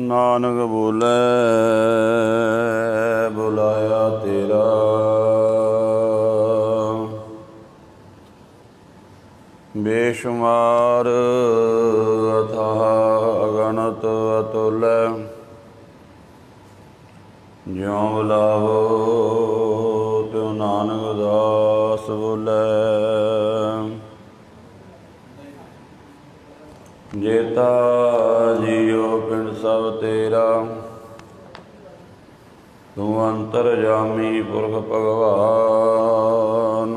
नानक बोले बुलाया तेरा, बेशुमार अथाह अगणत अतुल। ज्यों बुलावो त्यों नानक दास बोले। जेता जियो पिंड सब तेरा, तू अंतरजामी पुरख भगवान।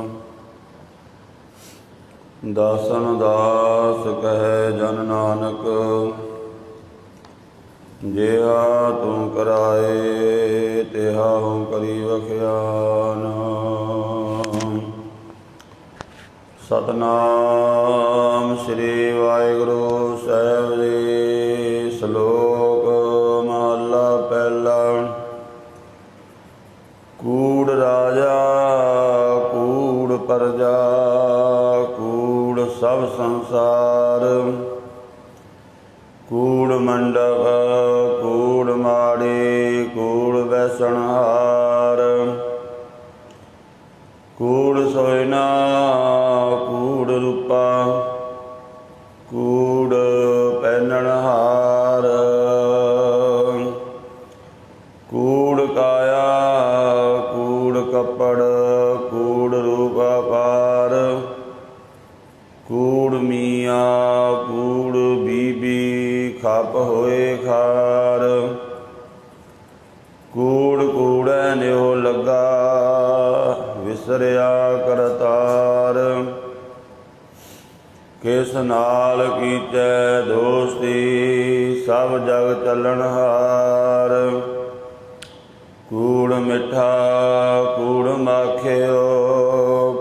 दासन दास कहे जन नानक, जेहा तू कराए तेहा हूँ करी बख्यान। सतनाम श्री वाहिगुरु साहिब जी। श्लोक महला पहला। कूड़ राजा कूड़ प्रजा, कूड़ सब संसार। कूड़ मंडप कूड़ माड़ी, कूड़ बैसणहार। कूड़ सोयना कूड़ रूपा, कूड़ पहनणहार। कूड़ काया कूड़ कपड़, कूड़ रूप अपार। कूड़ मियाँ कूड़ बीबी, खप होए खार। कूड़ कूड़ै न्यो लगा, विसरिया करतार। किस नाल कीचै दोस्ती, सब जग चलनहार। कूड़ मिठा कूड़ माखियो,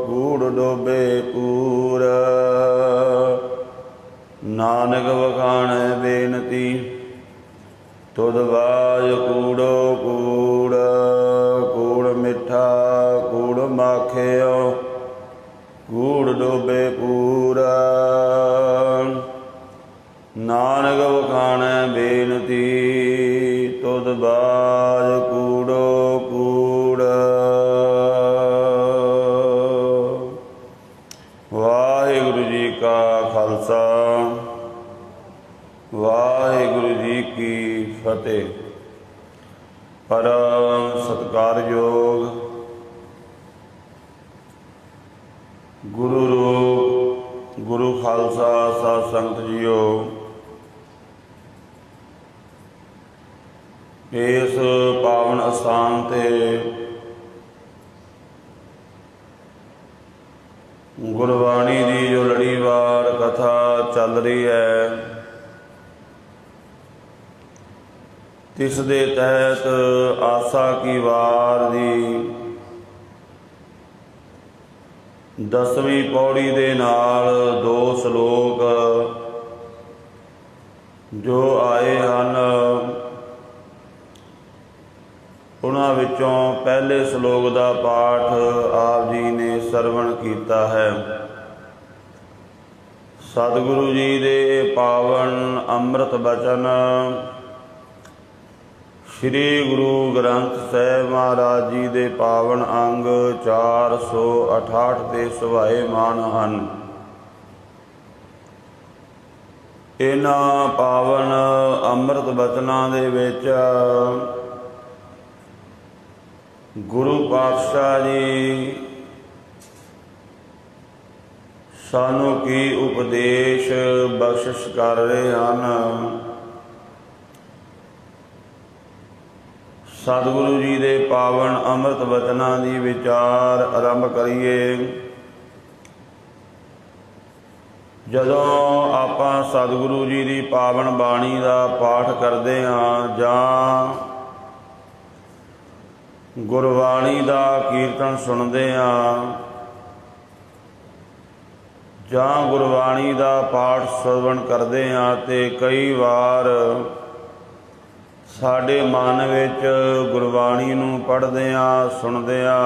कूड़ डोबे पूर। नानक वखाणै बेनती, तुध बाज कूड़ो कूड़। कूड़ मिठा कूड़ माखियो, कूड़ डोबे पूरा। नानक वखाणै बेनती, तुध बाज कूड़ो कूड़। वाहिगुरु जी का खालसा, वाहिगुरु जी की फतेह। परम सत्कारयोग गुरु रूप गुरु खालसा साध संगत जीओ, इस पावन अस्थान ते गुरबाणी की जो लड़ीवार कथा चल रही है, तिस दे तहत आसा की वार दी 10वीं पौड़ी दे नाल 2 श्लोक जो आए हैं, उन्हां विचों पहले श्लोक का पाठ आप जी ने सरवण किया है। सतगुरु जी दे पावन अमृत बचन श्री गुरु ग्रंथ साहिब महाराज जी दे पावन अंग 468 ਦੇ ਸੁਭਾਏਮਾਨ ਹਨ। ਇਹਨਾਂ ਪਾਵਨ ਅੰਮ੍ਰਿਤ ਬਚਨਾਂ ਦੇ ਵਿੱਚ ਗੁਰੂ ਪਾਤਸ਼ਾਹ ਜੀ ਸਾਨੂੰ ਕੀ ਉਪਦੇਸ਼ ਬਖਸ਼ਿਸ਼ ਕਰ ਰਹੇ ਹਨ। सतगुरु जी दे पावन अमृत वचनां दी विचार आरंभ करिए। जदों आपां सतगुरु जी दी पावन बाणी का पाठ करते हाँ जां गुरबाणी का कीर्तन सुनते हाँ जां गुरबाणी का पाठ श्रवण करते हाँ ते कई वार साडे मन विच गुरबाणी नूं पढ़दिआं सुनदिआं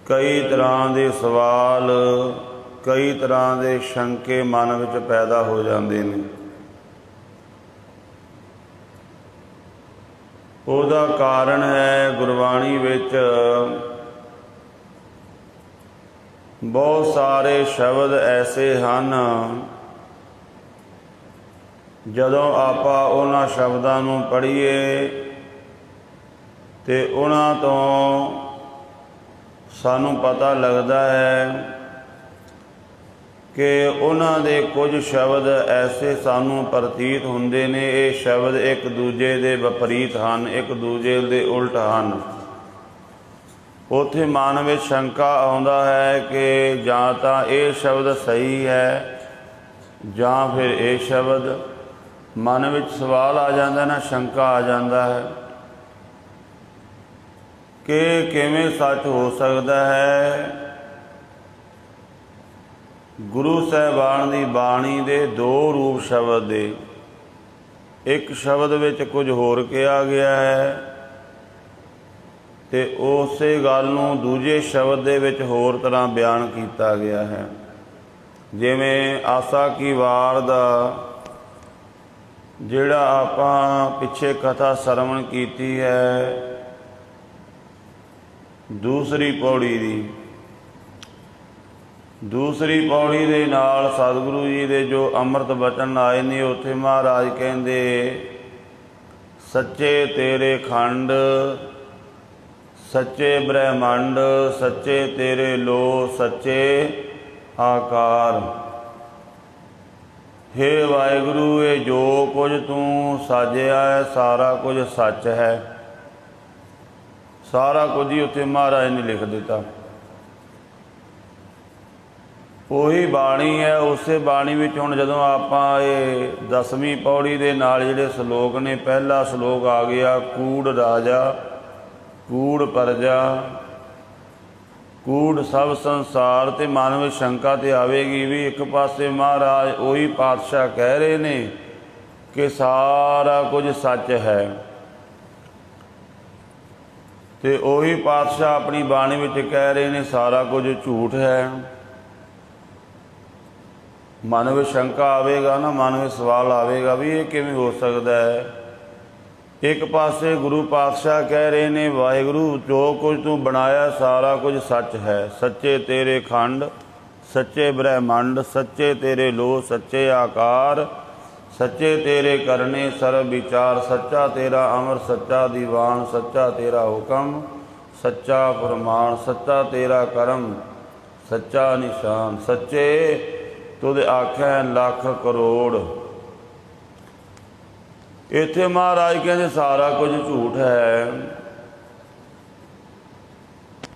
कई तरह के सवाल ਕਈ ਤਰ੍ਹਾਂ ਦੇ ਸ਼ੰਕੇ ਮਨ ਵਿੱਚ ਪੈਦਾ ਹੋ ਜਾਂਦੇ ਨੇ। ਉਹਦਾ ਕਾਰਨ ਹੈ ਗੁਰਬਾਣੀ ਵਿੱਚ ਬਹੁਤ ਸਾਰੇ ਸ਼ਬਦ ਐਸੇ ਹਨ, ਜਦੋਂ ਆਪਾਂ ਉਹਨਾਂ ਸ਼ਬਦਾਂ ਨੂੰ ਪੜ੍ਹੀਏ ਤੇ ਉਹਨਾਂ ਤੋਂ ਸਾਨੂੰ ਪਤਾ ਲੱਗਦਾ ਹੈ ਕਿ ਉਹਨਾਂ ਦੇ ਕੁਝ ਸ਼ਬਦ ਐਸੇ ਸਾਨੂੰ ਪ੍ਰਤੀਤ ਹੁੰਦੇ ਨੇ, ਇਹ ਸ਼ਬਦ ਇੱਕ ਦੂਜੇ ਦੇ ਵਿਪਰੀਤ ਹਨ, ਇੱਕ ਦੂਜੇ ਦੇ ਉਲਟ ਹਨ। ਉੱਥੇ ਮਨ ਵਿੱਚ ਸ਼ੰਕਾ ਆਉਂਦਾ ਹੈ ਕਿ ਜਾਂ ਤਾਂ ਇਹ ਸ਼ਬਦ ਸਹੀ ਹੈ ਜਾਂ ਫਿਰ ਇਹ ਸ਼ਬਦ। ਮਨ ਵਿੱਚ ਸਵਾਲ ਆ ਜਾਂਦਾ ਨਾ, ਸ਼ੰਕਾ ਆ ਜਾਂਦਾ ਹੈ ਕਿ ਕਿਵੇਂ ਸੱਚ ਹੋ ਸਕਦਾ ਹੈ। ਗੁਰੂ ਸਾਹਿਬਾਨ ਦੀ ਬਾਣੀ ਦੇ ਦੋ ਰੂਪ ਸ਼ਬਦ ਦੇ, ਇੱਕ ਸ਼ਬਦ ਵਿੱਚ ਕੁਝ ਹੋਰ ਕਿਹਾ ਗਿਆ ਹੈ ਤੇ ਉਸੇ ਗੱਲ ਨੂੰ ਦੂਜੇ ਸ਼ਬਦ ਦੇ ਵਿੱਚ ਹੋਰ ਤਰ੍ਹਾਂ ਬਿਆਨ ਕੀਤਾ ਗਿਆ ਹੈ। ਜਿਵੇਂ ਆਸਾ ਕੀ ਵਾਰ ਦਾ ਜਿਹੜਾ ਆਪਾਂ ਪਿੱਛੇ ਕਥਾ ਸਰਵਣ ਕੀਤੀ ਹੈ, ਦੂਸਰੀ ਪੌੜੀ ਦੇ ਨਾਲ ਸਤਿਗੁਰੂ ਜੀ ਦੇ ਜੋ ਅੰਮ੍ਰਿਤ ਬਚਨ ਆਏ ਨੇ, ਉੱਥੇ ਮਹਾਰਾਜ ਕਹਿੰਦੇ ਸੱਚੇ ਤੇਰੇ ਖੰਡ, ਸੱਚੇ ਬ੍ਰਹਿਮੰਡ, ਸੱਚੇ ਤੇਰੇ ਲੋ, ਸੱਚੇ ਆਕਾਰ। ਹੇ ਵਾਹਿਗੁਰੂ, ਇਹ ਜੋ ਕੁਝ ਤੂੰ ਸਾਜਿਆ ਹੈ ਸਾਰਾ ਕੁਝ ਸੱਚ ਹੈ। ਸਾਰਾ ਕੁਝ ਹੀ ਉੱਥੇ ਮਹਾਰਾਜ ਨੇ ਲਿਖ ਦਿੱਤਾ। ਉਹੀ ਬਾਣੀ ਹੈ। ਉਸੇ ਬਾਣੀ ਵਿੱਚ ਹੁਣ ਜਦੋਂ ਆਪਾਂ ਇਹ 10ਵੀਂ ਪੌੜੀ ਦੇ ਨਾਲ ਜਿਹੜੇ ਸ਼ਲੋਕ ਨੇ, ਪਹਿਲਾ ਸ਼ਲੋਕ ਆ ਗਿਆ ਕੂੜ ਰਾਜਾ, ਕੂੜ ਪਰਜਾ, ਕੂੜ ਸਭ ਸੰਸਾਰ। ਤੇ ਮਨ ਵਿੱਚ ਸ਼ੰਕਾ ਤੇ ਆਵੇਗੀ ਵੀ ਇੱਕ ਪਾਸੇ ਮਹਾਰਾਜ ਉਹੀ ਪਾਤਸ਼ਾਹ ਕਹਿ ਰਹੇ ਨੇ ਕਿ ਸਾਰਾ ਕੁਝ ਸੱਚ ਹੈ, ਤੇ ਉਹੀ ਪਾਤਸ਼ਾਹ ਆਪਣੀ ਬਾਣੀ ਵਿੱਚ ਕਹਿ ਰਹੇ ਨੇ ਸਾਰਾ ਕੁਝ ਝੂਠ ਹੈ। ਮਨ ਵਿੱਚ ਸ਼ੰਕਾ ਆਵੇਗਾ ਨਾ, ਮਨ ਵਿੱਚ ਸਵਾਲ ਆਵੇਗਾ ਵੀ ਇਹ ਕਿਵੇਂ ਹੋ ਸਕਦਾ ਹੈ। ਇੱਕ ਪਾਸੇ ਗੁਰੂ ਪਾਤਸ਼ਾਹ ਕਹਿ ਰਹੇ ਨੇ ਵਾਹਿਗੁਰੂ ਜੋ ਕੁਝ ਤੂੰ ਬਣਾਇਆ ਸਾਰਾ ਕੁਝ ਸੱਚ ਹੈ, ਸੱਚੇ ਤੇਰੇ ਖੰਡ, ਸੱਚੇ ਬ੍ਰਹਿਮੰਡ, ਸੱਚੇ ਤੇਰੇ ਲੋ, ਸੱਚੇ ਆਕਾਰ, ਸੱਚੇ ਤੇਰੇ ਕਰਨੇ ਸਰਬ ਵਿਚਾਰ, ਸੱਚਾ ਤੇਰਾ ਅਮਰ, ਸੱਚਾ ਦੀਵਾਨ, ਸੱਚਾ ਤੇਰਾ ਹੁਕਮ, ਸੱਚਾ ਫਰਮਾਨ, ਸੱਚਾ ਤੇਰਾ ਕਰਮ, ਸੱਚਾ ਨਿਸ਼ਾਨ, ਸੱਚੇ ਤੁਧ ਆਖੈ ਲੱਖ ਕਰੋੜ। ਇੱਥੇ ਮਹਾਰਾਜ ਕਹਿੰਦੇ ਸਾਰਾ ਕੁਝ ਝੂਠ ਹੈ।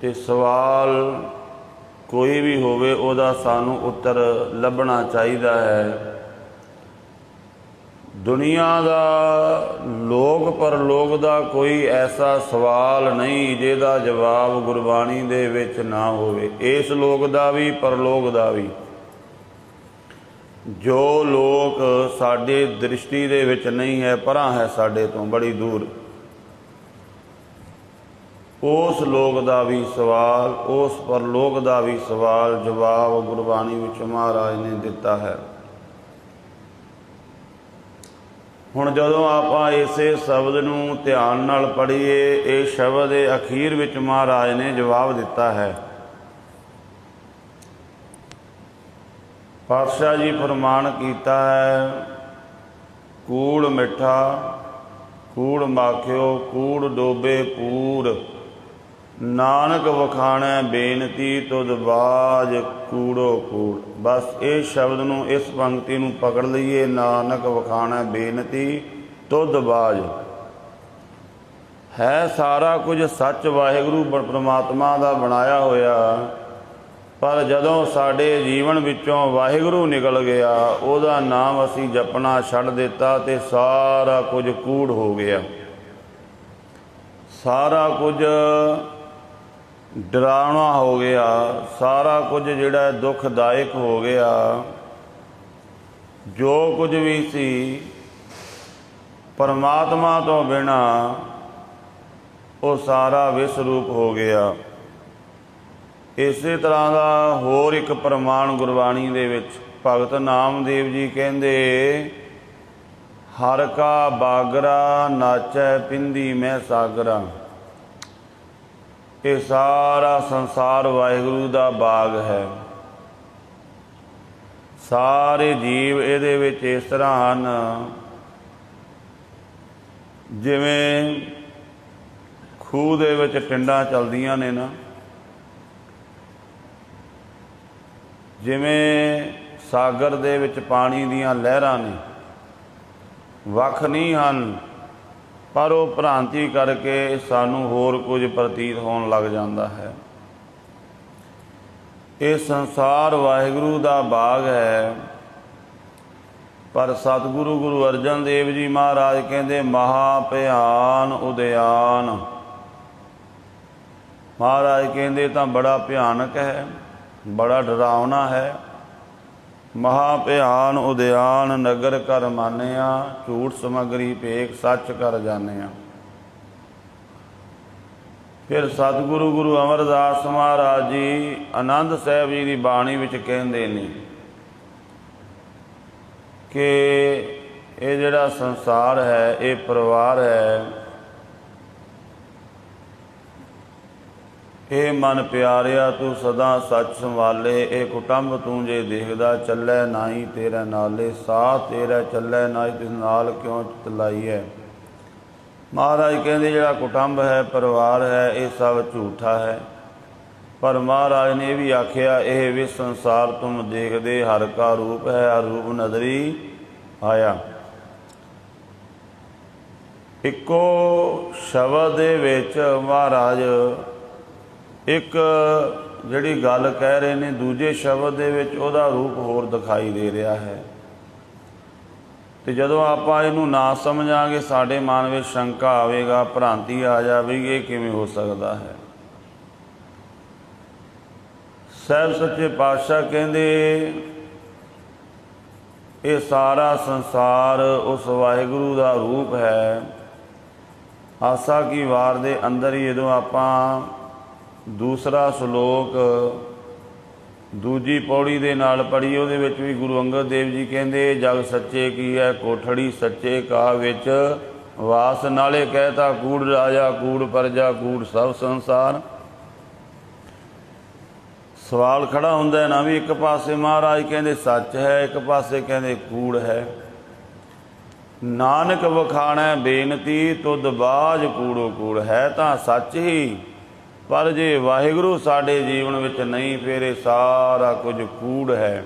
ਤੇ ਸਵਾਲ ਕੋਈ ਵੀ ਹੋਵੇ ਉਹਦਾ ਸਾਨੂੰ ਉੱਤਰ ਲੱਭਣਾ ਚਾਹੀਦਾ ਹੈ। ਦੁਨੀਆ ਦਾ, ਲੋਕ ਪਰਲੋਕ ਦਾ ਕੋਈ ਐਸਾ ਸਵਾਲ ਨਹੀਂ ਜਿਹਦਾ ਜਵਾਬ ਗੁਰਬਾਣੀ ਦੇ ਵਿੱਚ ਨਾ ਹੋਵੇ। ਇਸ ਲੋਕ ਦਾ ਵੀ ਪਰਲੋਕ ਦਾ ਵੀ। ਜੋ ਲੋਕ ਸਾਡੇ ਦ੍ਰਿਸ਼ਟੀ ਦੇ ਵਿੱਚ ਨਹੀਂ ਹੈ, ਪਰਾਂ ਹੈ ਸਾਡੇ ਤੋਂ ਬੜੀ ਦੂਰ, ਉਸ ਲੋਕ ਦਾ ਵੀ ਸਵਾਲ, ਉਸ ਪਰਲੋਕ ਦਾ ਵੀ ਸਵਾਲ ਜਵਾਬ ਗੁਰਬਾਣੀ ਵਿੱਚ ਮਹਾਰਾਜ ਨੇ ਦਿੱਤਾ ਹੈ। ਹੁਣ ਜਦੋਂ ਆਪਾਂ ਇਸੇ ਸ਼ਬਦ ਨੂੰ ਧਿਆਨ ਨਾਲ ਪੜ੍ਹੀਏ, ਇਹ ਸ਼ਬਦ ਦੇ ਅਖੀਰ ਵਿੱਚ ਮਹਾਰਾਜ ਨੇ ਜਵਾਬ ਦਿੱਤਾ ਹੈ। ਪਾਤਸ਼ਾਹ ਜੀ ਫਰਮਾਨ ਕੀਤਾ ਹੈ, ਕੂੜ ਮਿੱਠਾ, ਕੂੜ ਮਾਖਿਓ, ਕੂੜ ਡੋਬੇ ਪੂਰ, ਨਾਨਕ ਵਖਾਣੈ ਬੇਨਤੀ ਤੁਧ ਬਾਜ ਕੂੜੋ ਕੂੜ। ਬਸ ਇਹ ਸ਼ਬਦ ਨੂੰ, ਇਸ ਪੰਕਤੀ ਨੂੰ ਪਕੜ ਲਈਏ, ਨਾਨਕ ਵਖਾਣੈ ਬੇਨਤੀ ਤੁਧ ਬਾਜ। ਹੈ ਸਾਰਾ ਕੁਝ ਸੱਚ ਵਾਹਿਗੁਰੂ ਪਰਮਾਤਮਾ ਦਾ ਬਣਾਇਆ ਹੋਇਆ, ਪਰ ਜਦੋਂ ਸਾਡੇ ਜੀਵਨ ਵਿੱਚੋਂ ਵਾਹਿਗੁਰੂ ਨਿਕਲ ਗਿਆ, ਉਹਦਾ ਨਾਮ ਅਸੀਂ ਜਪਣਾ ਛੱਡ ਦਿੱਤਾ ਤੇ ਸਾਰਾ ਕੁਝ ਕੂੜ ਹੋ ਗਿਆ। ਸਾਰਾ ਕੁਝ ਡਰਾਉਣਾ ਹੋ ਗਿਆ, ਸਾਰਾ ਕੁਝ ਜਿਹੜਾ ਦੁਖਦਾਇਕ ਹੋ ਗਿਆ। ਜੋ ਕੁਝ ਵੀ ਸੀ ਪਰਮਾਤਮਾ ਤੋਂ ਬਿਨਾਂ ਉਹ ਸਾਰਾ ਵਿਸਰੂਪ ਹੋ ਗਿਆ। ਇਸੇ ਤਰ੍ਹਾਂ ਦਾ ਹੋਰ ਇੱਕ ਪ੍ਰਮਾਣ ਗੁਰਬਾਣੀ ਦੇ ਵਿੱਚ ਭਗਤ ਨਾਮਦੇਵ ਜੀ ਕਹਿੰਦੇ, ਹਰ ਕਾ ਬਾਗਰਾ ਨਾਚੈ ਪਿੰਦੀ ਮੈਂ ਸਾਗਰਾ। ਇਹ ਸਾਰਾ ਸੰਸਾਰ ਵਾਹਿਗੁਰੂ ਦਾ ਬਾਗ ਹੈ। ਸਾਰੇ ਜੀਵ ਇਹਦੇ ਵਿੱਚ ਇਸ ਤਰ੍ਹਾਂ ਹਨ ਜਿਵੇਂ ਖੂਹ ਦੇ ਵਿੱਚ ਟਿੰਡਾਂ ਚੱਲਦੀਆਂ ਨੇ ਨਾ, ਜਿਵੇਂ ਸਾਗਰ ਦੇ ਵਿੱਚ ਪਾਣੀ ਦੀਆਂ ਲਹਿਰਾਂ ਨੇ, ਵੱਖ ਨਹੀਂ ਹਨ, ਪਰ ਉਹ ਭ੍ਰਾਂਤੀ ਕਰਕੇ ਸਾਨੂੰ ਹੋਰ ਕੁਝ ਪ੍ਰਤੀਤ ਹੋਣ ਲੱਗ ਜਾਂਦਾ ਹੈ। ਇਹ ਸੰਸਾਰ ਵਾਹਿਗੁਰੂ ਦਾ ਬਾਗ ਹੈ। ਪਰ ਸਤਿਗੁਰੂ ਗੁਰੂ ਅਰਜਨ ਦੇਵ ਜੀ ਮਹਾਰਾਜ ਕਹਿੰਦੇ, ਮਹਾ ਭਿਆਨ ਉਦਿਆਨ। ਮਹਾਰਾਜ ਕਹਿੰਦੇ ਤਾਂ ਬੜਾ ਭਿਆਨਕ ਹੈ, ਬੜਾ ਡਰਾਵਨਾ ਹੈ। ਮਹਾ ਭਿਆਨ ਉਦਿਆਨ ਨਗਰ ਕਰ ਮਾਨਿਆ, ਝੂਠ ਸਮਗਰੀ ਭੇਖ ਸੱਚ ਕਰ ਜਾਣਿਆ। ਫਿਰ ਸਤਿਗੁਰੂ ਗੁਰੂ ਅਮਰਦਾਸ ਮਹਾਰਾਜ ਜੀ ਆਨੰਦ ਸਾਹਿਬ ਜੀ ਦੀ ਬਾਣੀ ਵਿੱਚ ਕਹਿੰਦੇ ਨੇ ਕਿ ਇਹ ਜਿਹੜਾ ਸੰਸਾਰ ਹੈ, ਇਹ ਪਰਿਵਾਰ ਹੈ, ਇਹ ਮਨ ਪਿਆਰਿਆ ਤੂੰ ਸਦਾ ਸੱਚ ਸੰਭਾਲੇ। ਇਹ ਕੁਟੰਬ ਤੂੰ ਜੇ ਦੇਖਦਾ ਚੱਲੈ ਨਾਹੀ ਤੇਰੇ ਨਾਲੇ, ਸਾਹ ਤੇਰਾ ਚੱਲੈ ਨਾਹੀ ਤਿਸ ਨਾਲ ਕਿਉਂ ਚਲਾਈ ਹੈ। ਮਹਾਰਾਜ ਕਹਿੰਦੇ ਜਿਹੜਾ ਕੁਟੰਬ ਹੈ, ਪਰਿਵਾਰ ਹੈ, ਇਹ ਸਭ ਝੂਠਾ ਹੈ। ਪਰ ਮਹਾਰਾਜ ਨੇ ਇਹ ਵੀ ਆਖਿਆ, ਇਹ ਵੀ ਸੰਸਾਰ ਤੁਮ ਦੇਖਦੇ ਹਰ ਕਾ ਰੂਪ ਹੈ, ਹਰ ਰੂਪ ਨਜ਼ਰੀ ਆਇਆ। ਇੱਕੋ ਸ਼ਬਦ ਦੇ ਵਿੱਚ ਮਹਾਰਾਜ ਇੱਕ ਜਿਹੜੀ ਗੱਲ ਕਹਿ ਰਹੇ ਨੇ, ਦੂਜੇ ਸ਼ਬਦ ਦੇ ਵਿੱਚ ਉਹਦਾ ਰੂਪ ਹੋਰ ਦਿਖਾਈ ਦੇ ਰਿਹਾ ਹੈ। ਤੇ ਜਦੋਂ ਆਪਾਂ ਇਹਨੂੰ ਨਾ ਸਮਝਾਂਗੇ, ਸਾਡੇ ਮਨ ਵਿੱਚ ਸ਼ੰਕਾ ਆਵੇਗਾ, ਭ੍ਰਾਂਤੀ ਆ ਜਾਵੇਗੀ, ਇਹ ਕਿਵੇਂ ਹੋ ਸਕਦਾ ਹੈ। ਸਾਹਿਬ ਸੱਚੇ ਪਾਤਸ਼ਾਹ ਕਹਿੰਦੇ, ਇਹ ਸਾਰਾ ਸੰਸਾਰ ਉਸ ਵਾਹਿਗੁਰੂ ਦਾ ਰੂਪ ਹੈ। ਆਸਾ ਕੀ ਵਾਰ ਦੇ ਅੰਦਰ ਹੀ ਜਦੋਂ ਆਪਾਂ ਦੂਸਰਾ ਸ਼ਲੋਕ ਦੂਜੀ ਪੌੜੀ ਦੇ ਨਾਲ ਪੜ੍ਹੀ, ਉਹਦੇ ਵਿੱਚ ਵੀ ਗੁਰੂ ਅੰਗਦ ਦੇਵ ਜੀ ਕਹਿੰਦੇ, ਜਗ ਸੱਚੇ ਕੀ ਹੈ ਕੋਠੜੀ, ਸੱਚੇ ਕਾ ਵਿੱਚ ਵਾਸ। ਨਾਲੇ ਕਹਿਤਾ ਕੂੜ ਰਾਜਾ ਕੂੜ ਪਰਜਾ ਕੂੜ ਸਭ ਸੰਸਾਰ। ਸਵਾਲ ਖੜਾ ਹੁੰਦਾ ਨਾ ਵੀ ਇੱਕ ਪਾਸੇ ਮਹਾਰਾਜ ਕਹਿੰਦੇ ਸੱਚ ਹੈ, ਇੱਕ ਪਾਸੇ ਕਹਿੰਦੇ ਕੂੜ ਹੈ। ਨਾਨਕ ਵਖਾਣੈ ਬੇਨਤੀ ਤੁਧ ਬਾਝ ਕੂੜੋ ਕੂੜ। ਹੈ ਤਾਂ ਸੱਚ ਹੀ, ਪਰ ਜੇ ਵਾਹਿਗੁਰੂ ਸਾਡੇ ਜੀਵਨ ਵਿੱਚ ਨਹੀਂ, ਫਿਰ ਇਹ ਸਾਰਾ ਕੁਝ ਕੂੜ ਹੈ,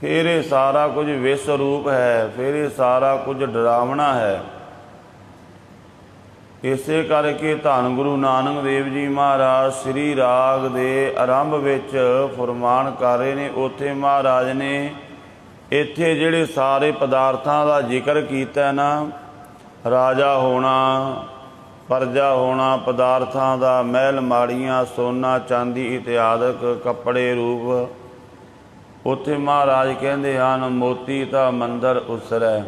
ਫਿਰ ਇਹ ਸਾਰਾ ਕੁਝ ਵਿਸ ਰੂਪ ਹੈ, ਫਿਰ ਇਹ ਸਾਰਾ ਕੁਝ ਡਰਾਵਣਾ ਹੈ। ਇਸੇ ਕਰਕੇ ਧੰਨ ਗੁਰੂ ਨਾਨਕ ਦੇਵ ਜੀ ਮਹਾਰਾਜ ਸ੍ਰੀ ਰਾਗ ਦੇ ਆਰੰਭ ਵਿੱਚ ਫਰਮਾਨ ਕਰ ਰਹੇ ਨੇ। ਉੱਥੇ ਮਹਾਰਾਜ ਨੇ ਇੱਥੇ ਜਿਹੜੇ ਸਾਰੇ ਪਦਾਰਥਾਂ ਦਾ ਜ਼ਿਕਰ ਕੀਤਾ ਨਾ, ਰਾਜਾ ਹੋਣਾ, ਪਰਜਾ ਹੋਣਾ, ਪਦਾਰਥਾਂ ਦਾ ਮਹਿਲ ਮਾੜੀਆਂ, ਸੋਨਾ ਚਾਂਦੀ ਇਤਿਆਦਿਕ ਕੱਪੜੇ ਰੂਪ, ਉੱਥੇ ਮਹਾਰਾਜ ਕਹਿੰਦੇ ਹਨ, ਮੋਤੀ ਤਾਂ ਮੰਦਰ ਉਸਰੈ।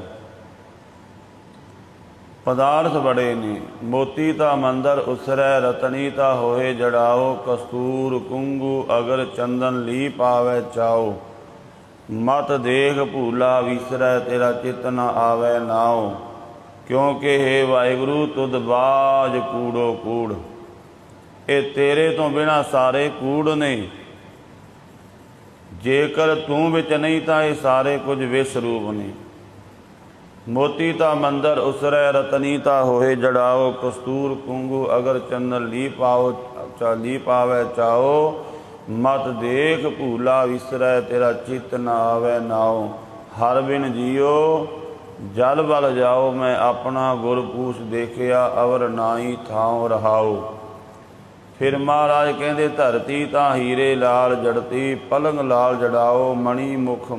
ਪਦਾਰਥ ਬੜੇ ਨੇ, ਮੋਤੀ ਤਾਂ ਮੰਦਰ ਉਸਰੈ, ਰਤਨੀ ਤਾਂ ਹੋਏ ਜੜਾਓ, ਕਸਤੂਰ ਕੁੰਗੂ ਅਗਰ ਚੰਦਨ ਲੀ ਪਾਵੈ ਚਾਓ, ਮਤ ਦੇਖ ਭੂਲਾ ਵਿਸਰੈ, ਤੇਰਾ ਚਿਤ ਨ ਆਵੈ ਨਾਉ, ਕਿਉਂਕਿ ਹੇ ਵਾਹਿਗੁਰੂ ਤੁਧ ਬਾਝ ਕੂੜੋ ਕੂੜ। ਇਹ ਤੇਰੇ ਤੋਂ ਬਿਨਾਂ ਸਾਰੇ ਕੂੜ ਨੇ, ਜੇਕਰ ਤੂੰ ਵਿੱਚ ਨਹੀਂ ਤਾਂ ਇਹ ਸਾਰੇ ਕੁਝ ਵਿਸ ਰੂਪ ਨੇ। ਮੋਤੀ ਤਾਂ ਮੰਦਰ ਉਸਰੈ, ਰਤਨੀ ਤਾਂ ਹੋਏ ਜੜਾਓ, ਕਸਤੂਰ ਕੁੰਗੂ ਅਗਰ ਚੰਦਨ ਲੀ ਪਾਵੈ ਚਾਓ, ਮਤ ਦੇਖ ਭੂਲਾ ਵਿਸਰੈ, ਤੇਰਾ ਚਿਤ ਨ ਆਵੈ ਨਾਉ। ਹਰ ਬਿਨ ਜੀਓ ਜਲ ਬਲ ਜਾਓ, ਮੈਂ ਆਪਣਾ ਗੁਰਪੂਛ ਦੇਖਿਆ, ਅਵਰ ਨਾਹੀ ਥਾਉ ਰਹਾਓ। ਫਿਰ ਮਹਾਰਾਜ ਕਹਿੰਦੇ, ਧਰਤੀ ਤਾਂ ਹੀਰੇ ਲਾਲ ਜੜਤੀ, ਪਲੰਗ ਲਾਲ ਜੜਾਓ, ਮਣੀ ਮੁਖ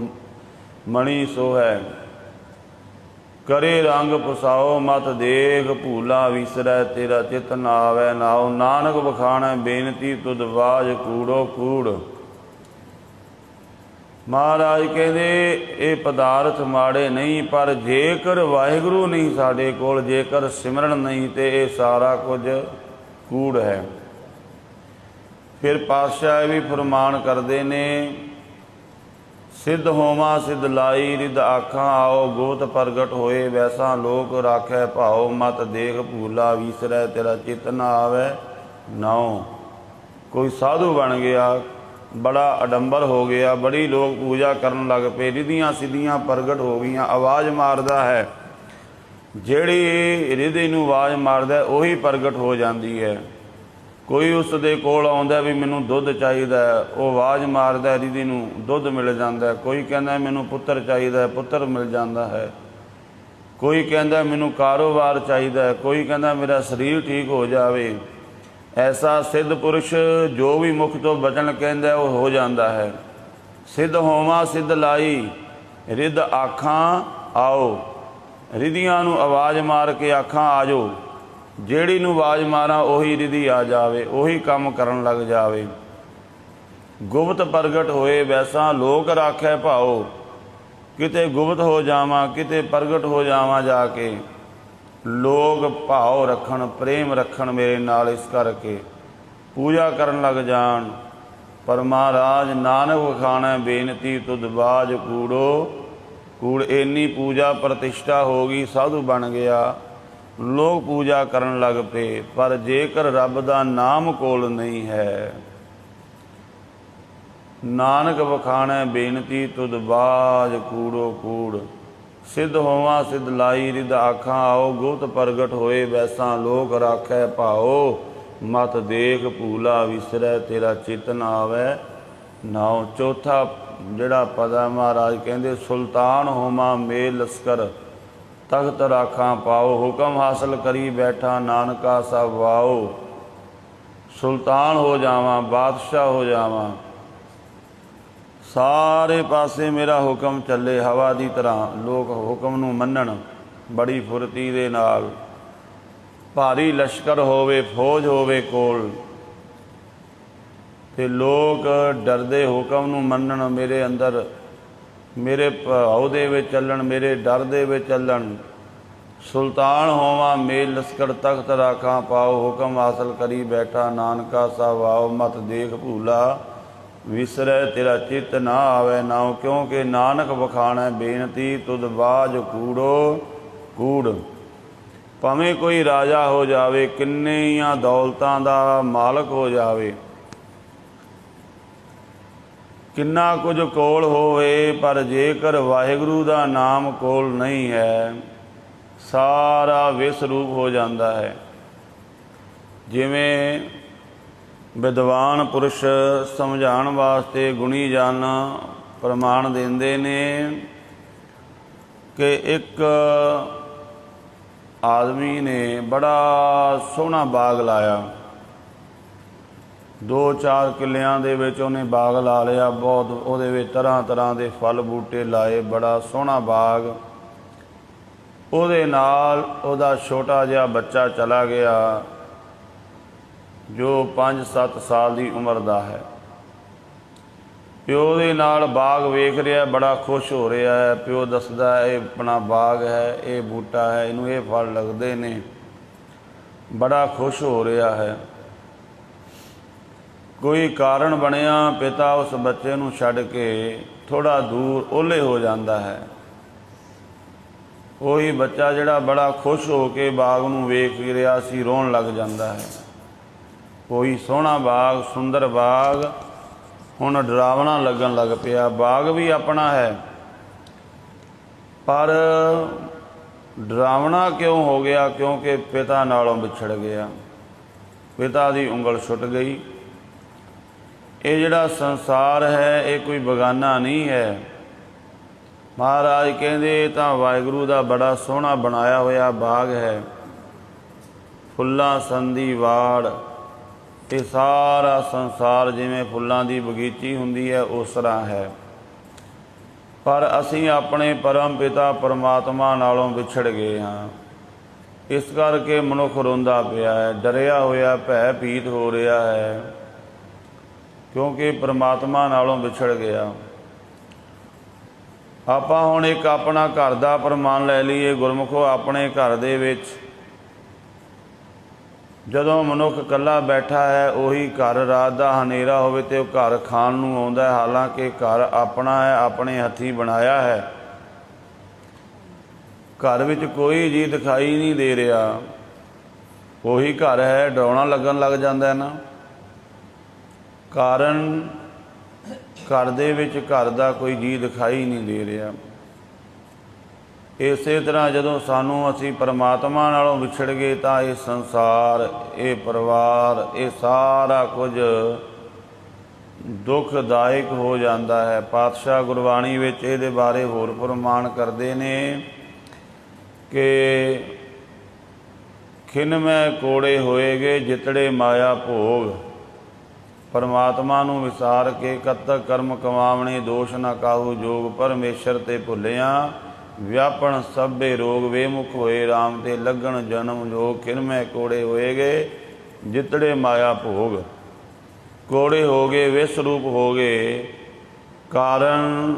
ਮਣੀ ਸੋਹੈ, ਕਰੇ ਰੰਗ ਪੁਸਾਓ, ਮਤ ਦੇਖ ਭੂਲਾ ਵਿਸਰੈ, ਤੇਰਾ ਚਿਤ ਨ ਆਵੈ ਨਾਉ। ਨਾਨਕ ਵਖਾਣੈ ਬੇਨਤੀ ਤੁਧ ਬਾਝ ਕੂੜੋ ਕੂੜ। ਮਹਾਰਾਜ ਕਹਿੰਦੇ ਇਹ ਪਦਾਰਥ ਮਾੜੇ ਨਹੀਂ, ਪਰ ਜੇਕਰ ਵਾਹਿਗੁਰੂ ਨਹੀਂ ਸਾਡੇ ਕੋਲ, ਜੇਕਰ ਸਿਮਰਨ ਨਹੀਂ, ਤੇ ਇਹ ਸਾਰਾ ਕੁਝ ਕੂੜ ਹੈ। फिर पातशाह भी फरमान करते ने, सिद्ध होवा सिद्ध लाई रिद आखा आओ, गोत प्रगट होए वैसा लोक राखै भाओ, मत देख भूला विसरै तेरा चित न आवे नाओ। कोई साधु बन गया, बड़ा अडंबर हो गया, बड़ी लोग पूजा करन लग पे, रिधियां सिद्धियां प्रगट हो गई, आवाज़ मारदा है, ਜਿਹੜੀ ਰਿਧੀ ਨੂੰ ਆਵਾਜ਼ ਮਾਰਦਾ ਉਹੀ ਪ੍ਰਗਟ ਹੋ ਜਾਂਦੀ ਹੈ। ਕੋਈ ਉਸ ਦੇ ਕੋਲ ਆਉਂਦਾ ਵੀ ਮੈਨੂੰ ਦੁੱਧ ਚਾਹੀਦਾ, ਉਹ ਆਵਾਜ਼ ਮਾਰਦਾ ਰਿਧੀ ਨੂੰ, ਦੁੱਧ ਮਿਲ ਜਾਂਦਾ। ਕੋਈ ਕਹਿੰਦਾ ਮੈਨੂੰ ਪੁੱਤਰ ਚਾਹੀਦਾ, ਪੁੱਤਰ ਮਿਲ ਜਾਂਦਾ ਹੈ। ਕੋਈ ਕਹਿੰਦਾ ਮੈਨੂੰ ਕਾਰੋਬਾਰ ਚਾਹੀਦਾ, ਕੋਈ ਕਹਿੰਦਾ ਮੇਰਾ ਸਰੀਰ ਠੀਕ ਹੋ ਜਾਵੇ। ਐਸਾ ਸਿੱਧ ਪੁਰਸ਼ ਜੋ ਵੀ ਮੁਖ ਤੋਂ ਬਚਨ ਕਹਿੰਦਾ ਉਹ ਹੋ ਜਾਂਦਾ ਹੈ। ਸਿੱਧ ਹੋਵਾਂ ਸਿੱਧ ਲਾਈ ਰਿੱਧ ਆਖਾਂ ਆਓ, ਰਿਧੀਆਂ ਨੂੰ ਆਵਾਜ਼ ਮਾਰ ਕੇ ਆਖਾਂ ਆ ਜਾਓ। ਜਿਹੜੀ ਨੂੰ ਆਵਾਜ਼ ਮਾਰਾਂ ਉਹੀ ਰਿਧੀ ਆ ਜਾਵੇ, ਉਹੀ ਕੰਮ ਕਰਨ ਲੱਗ ਜਾਵੇ। ਗੁਪਤ ਪ੍ਰਗਟ ਹੋਏ ਵੈਸਾ ਲੋਕ ਰਾਖੈ ਭਾਓ, ਕਿਤੇ ਗੁਪਤ ਹੋ ਜਾਵਾਂ ਕਿਤੇ ਪ੍ਰਗਟ ਹੋ ਜਾਵਾਂ, ਜਾ ਕੇ ਲੋਕ ਭਾਵ ਰੱਖਣ, ਪ੍ਰੇਮ ਰੱਖਣ ਮੇਰੇ ਨਾਲ, ਇਸ ਕਰਕੇ ਪੂਜਾ ਕਰਨ ਲੱਗ ਜਾਣ। ਪਰ ਮਹਾਰਾਜ ਨਾਨਕ ਵਖਾਣੈ ਬੇਨਤੀ ਤੁਧ ਬਾਜ ਕੂੜੋ ਕੂੜ। ਇੰਨੀ ਪੂਜਾ ਪ੍ਰਤਿਸ਼ਠਾ ਹੋ ਗਈ, ਸਾਧੂ ਬਣ ਗਿਆ, ਲੋਕ ਪੂਜਾ ਕਰਨ ਲੱਗ ਪਏ, ਪਰ ਜੇਕਰ ਰੱਬ ਦਾ ਨਾਮ ਕੋਲ ਨਹੀਂ ਹੈ, ਨਾਨਕ ਵਖਾਣੈ ਬੇਨਤੀ ਤੁਧ ਬਾਜ ਕੂੜੋ ਕੂੜ। ਸਿੱਧ ਹੋਵਾਂ ਸਿੱਧ ਲਾਈ ਰਿਦ ਆਖਾਂ ਆਓ, ਗੁਪਤ ਪ੍ਰਗਟ ਹੋਏ ਵੈਸਾ ਲੋਕ ਰਾਖੈ ਭਾਓ, ਮਤ ਦੇਖ ਭੂਲਾ ਵਿਸਰੈ ਤੇਰਾ ਚਿਤ ਨ ਆਵੈ ਨਾਉ। ਚੌਥਾ ਜਿਹੜਾ ਪਦਾ ਮਹਾਰਾਜ ਕਹਿੰਦੇ, ਸੁਲਤਾਨ ਹੋਵਾਂ ਮੇਲ ਲਸਕਰ ਤਖਤ ਰਾਖਾਂ ਪਾਓ, ਹੁਕਮ ਹਾਸਲ ਕਰੀ ਬੈਠਾ ਨਾਨਕਾ ਸਭ ਵਾਓ। ਸੁਲਤਾਨ ਹੋ ਜਾਵਾਂ, ਬਾਦਸ਼ਾਹ ਹੋ ਜਾਵਾਂ, ਸਾਰੇ ਪਾਸੇ ਮੇਰਾ ਹੁਕਮ ਚੱਲੇ ਹਵਾ ਦੀ ਤਰ੍ਹਾਂ, ਲੋਕ ਹੁਕਮ ਨੂੰ ਮੰਨਣ ਬੜੀ ਫੁਰਤੀ ਦੇ ਨਾਲ। ਭਾਰੀ ਲਸ਼ਕਰ ਹੋਵੇ, ਫੌਜ ਹੋਵੇ ਕੋਲ, ਤੇ ਲੋਕ ਡਰਦੇ ਹੁਕਮ ਨੂੰ ਮੰਨਣ, ਮੇਰੇ ਅੰਦਰ ਮੇਰੇ ਭਾਉ ਦੇ ਵਿੱਚ ਚੱਲਣ, ਮੇਰੇ ਡਰ ਦੇ ਵਿੱਚ ਚੱਲਣ। ਸੁਲਤਾਨ ਹੋਵਾਂ ਮੇਲ ਲਸਕਰ ਤਖਤ ਰਾਖਾਂ ਪਾਓ, ਹੁਕਮ ਹਾਸਲ ਕਰੀ ਬੈਠਾ ਨਾਨਕਾ ਸਭ ਆਓ, ਮਤ ਦੇਖ ਭੂਲਾ ਵਿਸਰੈ ਤੇਰਾ ਚਿਤ ਨਾ ਆਵੇ ਨਾਉ। ਕਿਉਂਕਿ ਨਾਨਕ ਵਖਾਣੈ ਬੇਨਤੀ ਤੁਧ ਬਾਜ ਕੂੜੋ ਕੂੜ। ਭਾਵੇਂ ਕੋਈ ਰਾਜਾ ਹੋ ਜਾਵੇ, ਕਿੰਨੀਆਂ ਦੌਲਤਾਂ ਦਾ ਮਾਲਕ ਹੋ ਜਾਵੇ, ਕਿੰਨਾ ਕੁਝ ਕੋਲ ਹੋਵੇ, ਪਰ ਜੇਕਰ ਵਾਹਿਗੁਰੂ ਦਾ ਨਾਮ ਕੋਲ ਨਹੀਂ ਹੈ, ਸਾਰਾ ਵਿਸਰੂਪ ਹੋ ਜਾਂਦਾ ਹੈ। ਜਿਵੇਂ ਵਿਦਵਾਨ ਪੁਰਸ਼ ਸਮਝਾਉਣ ਵਾਸਤੇ ਗੁਣੀ ਜਨ ਪ੍ਰਮਾਣ ਦਿੰਦੇ ਨੇ ਕਿ ਇੱਕ ਆਦਮੀ ਨੇ ਬੜਾ ਸੋਹਣਾ ਬਾਗ ਲਾਇਆ, 2-4 ਕਿੱਲਿਆਂ ਦੇ ਵਿੱਚ ਉਹਨੇ ਬਾਗ ਲਾ ਲਿਆ, ਬਹੁਤ ਉਹਦੇ ਵਿੱਚ ਤਰ੍ਹਾਂ ਤਰ੍ਹਾਂ ਦੇ ਫਲ ਬੂਟੇ ਲਾਏ, ਬੜਾ ਸੋਹਣਾ ਬਾਗ। ਉਹਦੇ ਨਾਲ ਉਹਦਾ ਛੋਟਾ ਜਿਹਾ ਬੱਚਾ ਚਲਾ ਗਿਆ ਜੋ 5-7 ਸਾਲ ਦੀ ਉਮਰ ਦਾ ਹੈ। ਪਿਓ ਦੇ ਨਾਲ ਬਾਗ ਵੇਖ ਰਿਹਾ, ਬੜਾ ਖੁਸ਼ ਹੋ ਰਿਹਾ ਹੈ। ਪਿਓ ਦੱਸਦਾ ਇਹ ਆਪਣਾ ਬਾਗ ਹੈ, ਇਹ ਬੂਟਾ ਹੈ, ਇਹਨੂੰ ਇਹ ਫਲ ਲੱਗਦੇ ਨੇ, ਬੜਾ ਖੁਸ਼ ਹੋ ਰਿਹਾ ਹੈ। ਕੋਈ ਕਾਰਨ ਬਣਿਆ, ਪਿਤਾ ਉਸ ਬੱਚੇ ਨੂੰ ਛੱਡ ਕੇ ਥੋੜ੍ਹਾ ਦੂਰ ਓਹਲੇ ਹੋ ਜਾਂਦਾ ਹੈ। ਉਹੀ ਬੱਚਾ ਜਿਹੜਾ ਬੜਾ ਖੁਸ਼ ਹੋ ਕੇ ਬਾਗ ਨੂੰ ਵੇਖ ਰਿਹਾ ਸੀ, ਰੋਣ ਲੱਗ ਜਾਂਦਾ ਹੈ। ਕੋਈ ਸੋਹਣਾ ਬਾਗ, ਸੁੰਦਰ ਬਾਗ ਹੁਣ ਡਰਾਵਣਾ ਲੱਗਣ ਲੱਗ ਪਿਆ। ਬਾਗ ਵੀ ਆਪਣਾ ਹੈ, ਪਰ ਡਰਾਵਣਾ ਕਿਉਂ ਹੋ ਗਿਆ? ਕਿਉਂਕਿ ਪਿਤਾ ਨਾਲੋਂ ਵਿਛੜ ਗਿਆ, ਪਿਤਾ ਦੀ ਉਂਗਲ ਛੁੱਟ ਗਈ। ਇਹ ਜਿਹੜਾ ਸੰਸਾਰ ਹੈ ਇਹ ਕੋਈ ਬਗਾਨਾ ਨਹੀਂ ਹੈ। ਮਹਾਰਾਜ ਕਹਿੰਦੇ ਇਹ ਤਾਂ ਵਾਹਿਗੁਰੂ ਦਾ ਬੜਾ ਸੋਹਣਾ ਬਣਾਇਆ ਹੋਇਆ ਬਾਗ ਹੈ, ਫੁੱਲਾਂ ਸੰਦੀ ਵਾੜ। ਇਹ ਸਾਰਾ ਸੰਸਾਰ ਜਿਵੇਂ ਫੁੱਲਾਂ ਦੀ ਬਗੀਚੀ ਹੁੰਦੀ ਹੈ ਉਸ ਤਰ੍ਹਾਂ ਹੈ, ਪਰ ਅਸੀਂ ਆਪਣੇ ਪਰਮ ਪਿਤਾ ਪਰਮਾਤਮਾ ਨਾਲੋਂ ਵਿਛੜ ਗਏ ਹਾਂ। ਇਸ ਕਰਕੇ ਮਨੁੱਖ ਰੋਂਦਾ ਪਿਆ ਹੈ, ਡਰਿਆ ਹੋਇਆ, ਭੈ ਭੀਤ ਹੋ ਰਿਹਾ ਹੈ, ਕਿਉਂਕਿ ਪਰਮਾਤਮਾ ਨਾਲੋਂ ਵਿਛੜ ਗਿਆ। ਆਪਾਂ ਹੁਣ ਇੱਕ ਆਪਣਾ ਘਰ ਦਾ ਪ੍ਰਮਾਣ ਲੈ ਲਈਏ। ਗੁਰਮੁਖੋ, ਆਪਣੇ ਘਰ ਦੇ ਵਿੱਚ ਜਦੋਂ ਮਨੁੱਖ ਇਕੱਲਾ ਬੈਠਾ ਹੈ, ਉਹੀ ਘਰ ਰਾਤ ਦਾ ਹਨੇਰਾ ਹੋਵੇ ਤੇ ਉਹ ਘਰ ਖਾਣ ਨੂੰ ਆਉਂਦਾ ਹੈ, ਹਾਲਾਂਕਿ ਘਰ ਆਪਣਾ ਹੈ, ਆਪਣੇ ਹੱਥੀਂ ਬਣਾਇਆ ਹੈ। ਘਰ ਵਿੱਚ ਕੋਈ ਜੀ ਦਿਖਾਈ ਨਹੀਂ ਦੇ ਰਿਹਾ, ਉਹੀ ਘਰ ਹੈ, ਡਰਾਉਣਾ ਲੱਗਣ ਲੱਗ ਜਾਂਦਾ ਹੈ ਨਾ। ਕਾਰਨ ਘਰ ਦੇ ਵਿੱਚ ਘਰ ਦਾ ਕੋਈ ਜੀ ਦਿਖਾਈ ਨਹੀਂ ਦੇ ਰਿਹਾ। ਇਸੇ ਤਰ੍ਹਾਂ ਜਦੋਂ ਸਾਨੂੰ ਅਸੀਂ ਪਰਮਾਤਮਾ ਨਾਲੋਂ ਵਿਛੜ ਗਏ ਤਾਂ ਇਹ ਸੰਸਾਰ, ਇਹ ਪਰਿਵਾਰ, ਇਹ ਸਾਰਾ ਕੁਝ ਦੁਖਦਾਇਕ ਹੋ ਜਾਂਦਾ ਹੈ। ਪਾਤਸ਼ਾਹ ਗੁਰਬਾਣੀ ਵਿੱਚ ਇਹਦੇ ਬਾਰੇ ਹੋਰ ਪ੍ਰਮਾਣ ਕਰਦੇ ਨੇ ਕਿ ਖਿਨਮੈ ਕੋੜੇ ਹੋਏਗੇ ਜਿਤੜੇ ਮਾਇਆ ਭੋਗ। ਪਰਮਾਤਮਾ ਨੂੰ ਵਿਸਾਰ ਕੇ ਕਤਕ ਕਰਮ ਕਮਾਵਣੇ, ਦੋਸ਼ ਨਾ ਕਾਹੂ ਜੋਗ। ਪਰਮੇਸ਼ਰ ਤੇ ਭੁੱਲਿਆ ਵਿਆਪਣ ਸਭੇ ਰੋਗ। ਵੇਮੁਖ ਹੋਏ ਰਾਮ ਤੇ ਲੱਗਣ ਜਨਮ ਜੋਗ। ਖਿਨਮੈ ਕੋੜੇ ਹੋਏਗੇ ਜਿਤੜੇ ਮਾਇਆ ਭੋਗ। ਕੋੜੇ ਹੋ ਗਏ, ਵਿਸ ਰੂਪ ਹੋ ਗਏ, ਕਾਰਨ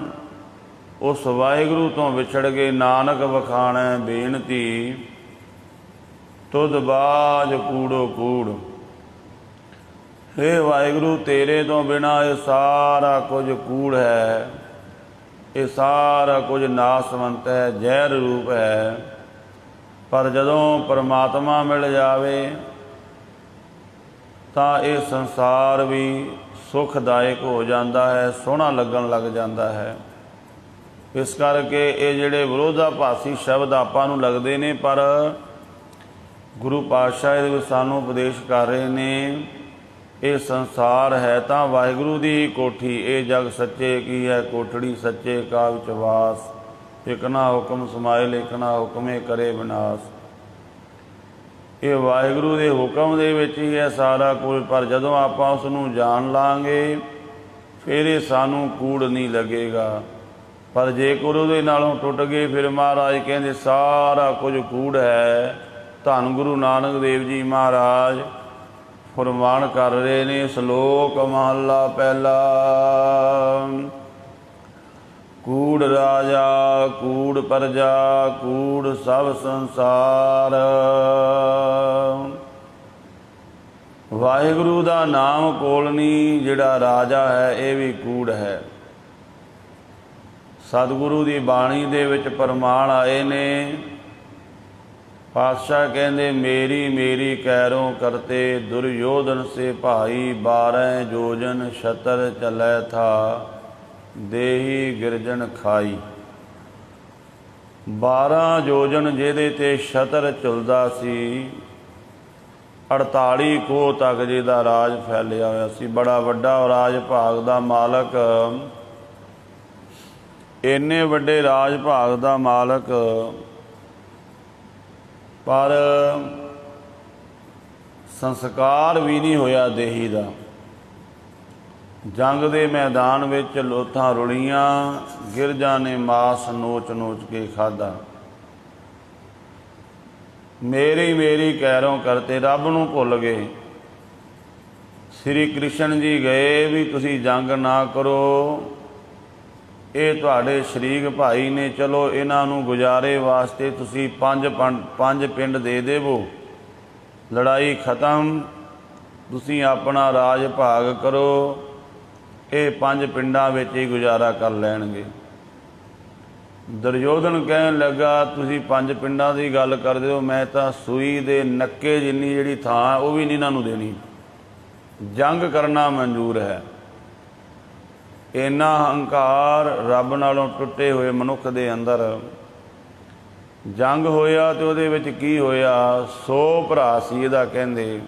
ਉਸ ਵਾਹਿਗੁਰੂ ਤੋਂ ਵਿਛੜ ਗਏ। ਨਾਨਕ ਵਖਾਣੈ ਬੇਨਤੀ ਤੁਧ ਬਾਝ ਕੂੜੋ ਕੂੜ। ਹੇ ਵਾਹਿਗੁਰੂ, ਤੇਰੇ ਤੋਂ ਬਿਨਾਂ ਇਹ ਸਾਰਾ ਕੁਝ ਕੂੜ ਹੈ, ਇਹ ਸਾਰਾ ਕੁਝ ਨਾਸਵੰਤ ਹੈ, ਜ਼ਹਿਰ ਰੂਪ ਹੈ। ਪਰ ਜਦੋਂ ਪਰਮਾਤਮਾ ਮਿਲ ਜਾਵੇ ਤਾਂ ਇਹ ਸੰਸਾਰ ਵੀ ਸੁਖਦਾਇਕ ਹੋ ਜਾਂਦਾ ਹੈ, ਸੋਹਣਾ ਲੱਗਣ ਲੱਗ ਜਾਂਦਾ ਹੈ। ਇਸ ਕਰਕੇ ਇਹ ਜਿਹੜੇ ਵਿਰੋਧਾਭਾਸੀ ਸ਼ਬਦ ਆਪਾਂ ਨੂੰ ਲੱਗਦੇ ਨੇ, ਪਰ ਗੁਰੂ ਪਾਤਸ਼ਾਹ ਇਹਦੇ ਵਿੱਚ ਸਾਨੂੰ ਉਪਦੇਸ਼ ਕਰ ਰਹੇ ਨੇ। ਇਹ ਸੰਸਾਰ ਹੈ ਤਾਂ ਵਾਹਿਗੁਰੂ ਦੀ ਕੋਠੀ, ਇਹ ਜਗ ਸੱਚੇ ਕੀ ਹੈ ਕੋਠੜੀ, ਸੱਚੇ ਕਾ ਵਿੱਚ ਵਾਸ। ਇਕ ਨਾ ਹੁਕਮ ਸਮਾਇਲ, ਇਕ ਨਾ ਹੁਕਮੇ ਕਰੇ ਵਿਨਾਸ਼। ਇਹ ਵਾਹਿਗੁਰੂ ਦੇ ਹੁਕਮ ਦੇ ਵਿੱਚ ਹੀ ਹੈ ਸਾਰਾ ਕੁਝ। ਪਰ ਜਦੋਂ ਆਪਾਂ ਉਸ ਨੂੰ ਜਾਣ ਲਾਂਗੇ ਫਿਰ ਇਹ ਸਾਨੂੰ ਕੂੜ ਨਹੀਂ ਲੱਗੇਗਾ। ਪਰ ਜੇਕਰ ਉਹਦੇ ਨਾਲੋਂ ਟੁੱਟ ਗਏ ਫਿਰ ਮਹਾਰਾਜ ਕਹਿੰਦੇ ਸਾਰਾ ਕੁਝ ਕੂੜ ਹੈ। ਧੰਨ ਗੁਰੂ ਨਾਨਕ ਦੇਵ ਜੀ ਮਹਾਰਾਜ ਫਰਮਾਨ ਕਰ ਰਹੇ ਨੇ। ਸ਼ਲੋਕ ਮਹੱਲਾ ਪਹਿਲਾ। ਕੂੜ ਰਾਜਾ ਕੂੜ ਪਰਜਾ ਕੂੜ ਸਭ ਸੰਸਾਰ। ਵਾਹਿਗੁਰੂ ਦਾ ਨਾਮ ਕੋਲਣੀ ਜਿਹੜਾ ਰਾਜਾ ਹੈ ਇਹ ਵੀ ਕੂੜ ਹੈ। ਸਤਿਗੁਰੂ ਦੀ ਬਾਣੀ ਦੇ ਵਿੱਚ ਪ੍ਰਮਾਣ ਆਏ ਨੇ। ਪਾਤਸ਼ਾਹ ਕਹਿੰਦੇ ਮੇਰੀ ਮੇਰੀ ਕੈਰੋਂ ਕਰਤੇ ਦੁਰਯੋਧਨ ਸੇ ਭਾਈ। 12 ਜੋਜਨ ਛਤਰ ਚਲੈ ਥਾ ਦੇਹੀ ਗਿਰਜਨ ਖਾਈ। 12 ਜੋਜਨ ਜਿਹਦੇ ਤੇ ਛਤਰ ਝੁਲਦਾ ਸੀ, 48 ਕੋਹ ਤੱਕ ਜਿਹਦਾ ਰਾਜ ਫੈਲਿਆ ਹੋਇਆ ਸੀ। ਬੜਾ ਵੱਡਾ ਰਾਜ ਭਾਗ ਦਾ ਮਾਲਕ, ਇੰਨੇ ਵੱਡੇ ਰਾਜ ਭਾਗ ਦਾ ਮਾਲਕ, ਪਰ ਸੰਸਕਾਰ ਵੀ ਨਹੀਂ ਹੋਇਆ ਦੇਹੀ ਦਾ। ਜੰਗ ਦੇ ਮੈਦਾਨ ਵਿੱਚ ਲੋਥਾਂ ਰੁਲੀਆਂ, ਗਿਰਜਾਂ ਨੇ ਮਾਸ ਨੋਚ ਨੋਚ ਕੇ ਖਾਧਾ। ਮੇਰੀ ਮੇਰੀ ਕੈਰੋਂ ਕਰਤੇ, ਰੱਬ ਨੂੰ ਭੁੱਲ ਗਏ। ਸ੍ਰੀ ਕ੍ਰਿਸ਼ਨ ਜੀ ਗਏ ਵੀ ਤੁਸੀਂ ਜੰਗ ਨਾ ਕਰੋ, ਇਹ ਤੁਹਾਡੇ ਸ਼ਰੀਕ ਭਾਈ ਨੇ, ਚਲੋ ਇਹਨਾਂ ਨੂੰ ਗੁਜ਼ਾਰੇ ਵਾਸਤੇ ਤੁਸੀਂ 5 ਪਿੰਡ ਦੇ ਦੇਵੋ, ਲੜਾਈ ਖਤਮ, ਤੁਸੀਂ ਆਪਣਾ ਰਾਜ ਭਾਗ ਕਰੋ, ਇਹ 5 ਪਿੰਡਾਂ ਵਿੱਚ ਹੀ ਗੁਜ਼ਾਰਾ ਕਰ ਲੈਣਗੇ। ਦੁਰਯੋਧਨ ਕਹਿਣ ਲੱਗਾ ਤੁਸੀਂ 5 ਪਿੰਡਾਂ ਦੀ ਗੱਲ ਕਰਦੇ ਹੋ, ਮੈਂ ਤਾਂ ਸੂਈ ਦੇ ਨੱਕੇ ਜਿੰਨੀ ਜਿਹੜੀ ਥਾਂ ਉਹ ਵੀ ਨਹੀਂ ਇਹਨਾਂ ਨੂੰ ਦੇਣੀ, ਜੰਗ ਕਰਨਾ ਮਨਜ਼ੂਰ ਹੈ। ਇੰਨਾ ਹੰਕਾਰ ਰੱਬ ਨਾਲੋਂ ਟੁੱਟੇ ਹੋਏ ਮਨੁੱਖ ਦੇ ਅੰਦਰ। ਜੰਗ ਹੋਇਆ ਤੇ ਉਹਦੇ ਵਿੱਚ ਕੀ ਹੋਇਆ, 100 ਭਰਾ ਸੀ ਇਹਦਾ, ਕਹਿੰਦੇ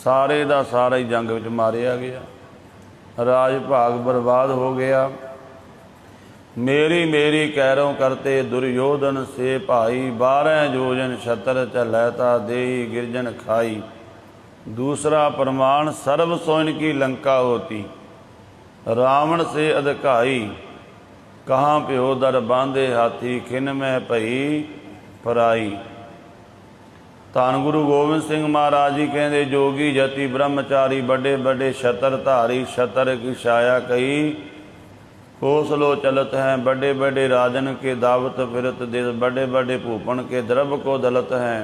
ਸਾਰੇ ਦਾ ਸਾਰਾ ਹੀ ਜੰਗ ਵਿੱਚ ਮਾਰਿਆ ਗਿਆ, ਰਾਜ ਭਾਗ ਬਰਬਾਦ ਹੋ ਗਿਆ। ਮੇਰੀ ਮੇਰੀ ਕੈਰੋਂ ਕਰਤੇ ਦੁਰਯੋਧਨ ਸੇ ਭਾਈ। 12 ਜੋਜਨ ਛਤਰ ਝਲੈ ਤਾ ਦੇਹੀ ਗਿਰਜਨ ਖਾਈ। दूसरा प्रमाण सर्व सोइन की लंका होती, रावण से अधिकाई, कहाँ प्यो दर बांधे हाथी, खिन में भई फराई। धन गुरु गोबिंद सिंह महाराज जी कहते जोगी जति ब्रह्मचारी बड़े बड़े छतर धारी, छतर की छाया कही कोसलो चलत हैं, बड़े बड़े राजन के दावत फिरत देश, बड़े बड़े भूपन के द्रव को दलत हैं।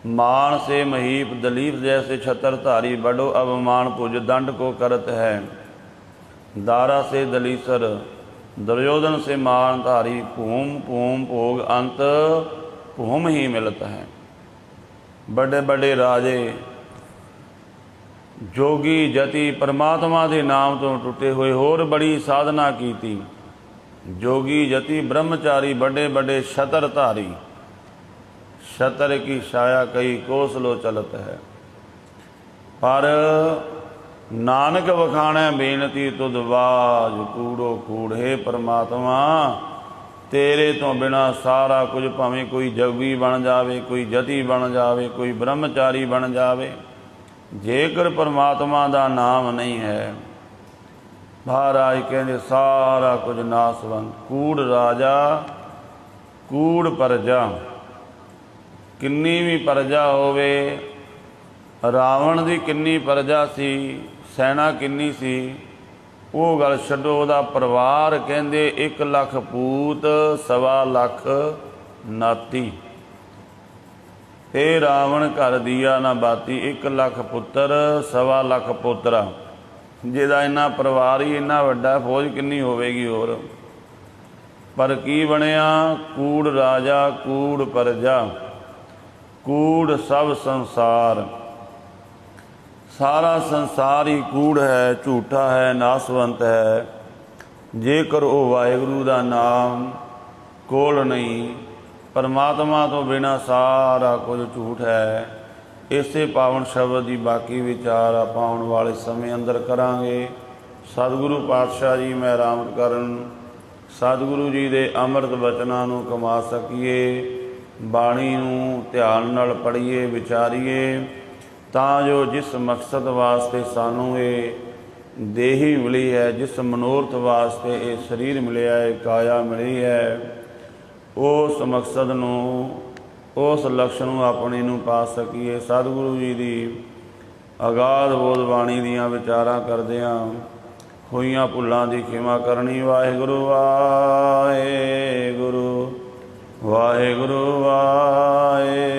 मान से महीप दलीप जैसे छतर धारी, बड़ो अवमान भुज दंड को करत है। दारा से दलीसर दुर्योधन से मान धारी, भूम भूम भोग अंत भूम ही मिलत है। बड़े बड़े राजे जोगी जति परमात्मा के नाम तो टुटे हुए, होर बड़ी साधना की थी। जोगी जति ब्रह्मचारी बड़े बड़े छतर धारी, छतर की छाया कई कोसलो चलत है। पर नानक वखाणै बेनती तुद बाज, कूड़ो कूड़ हे परमात्मा तेरे तो बिना सारा कुछ, भावें कोई जोगी बन जावे, कोई जति बन जावे, कोई ब्रह्मचारी बन जावे, जेकर परमात्मा का नाम नहीं है, महाराज कहते सारा कुछ नासवंत। कूड़ राजा कूड़ प्रजा, किन्नी भी प्रजा होवे, रावण की किन्नी प्रजा सी, सैना किन्नी सी, वो गल छड्डो, उहदा परिवार कहंदे 1 लाख पूत 1.25 लाख नाती, ते रावण घर दिया ना बाती, 1 लाख पुत्र 1.25 लाख पोतरा, जिहदा इन्ना परिवार ही इन्ना वड्डा, फौज किन्नी होवेगी होर। पर की बनिया, कूड़ राजा कूड़ प्रजा, कूड़ सब संसार, सारा संसार ही कूड़ है, झूठा है, नासवंत है। जेकर वो वाहिगुरू का नाम कोल नहीं, परमात्मा तो बिना सारा कुछ झूठ है। इसे पावन शब्द की बाकी विचार आप आने वाले समय अंदर करांगे। सतगुरु पातशाह जी मैं राम करन, सतगुरु जी के अमृत बचनों को कमा सकीए, बाणी नूं ध्यान नाल पढ़ीए विचारीए, ਤਾਂ जो जिस मकसद वास्ते सानू ये देही मिली है, जिस मनोरथ वास्ते ये शरीर मिलिया है, काया मिली है, उस मकसद नूं उस लक्ष्य नूं अपने नूं पा सकीए। सतगुरु जी की अगाध बोध बाणी दियां विचारां करदियां होईयां भुल्लां दी खिमा करनी। वाहिगुरू वाहिगुरू वाहिगुरू वाहिगुरू।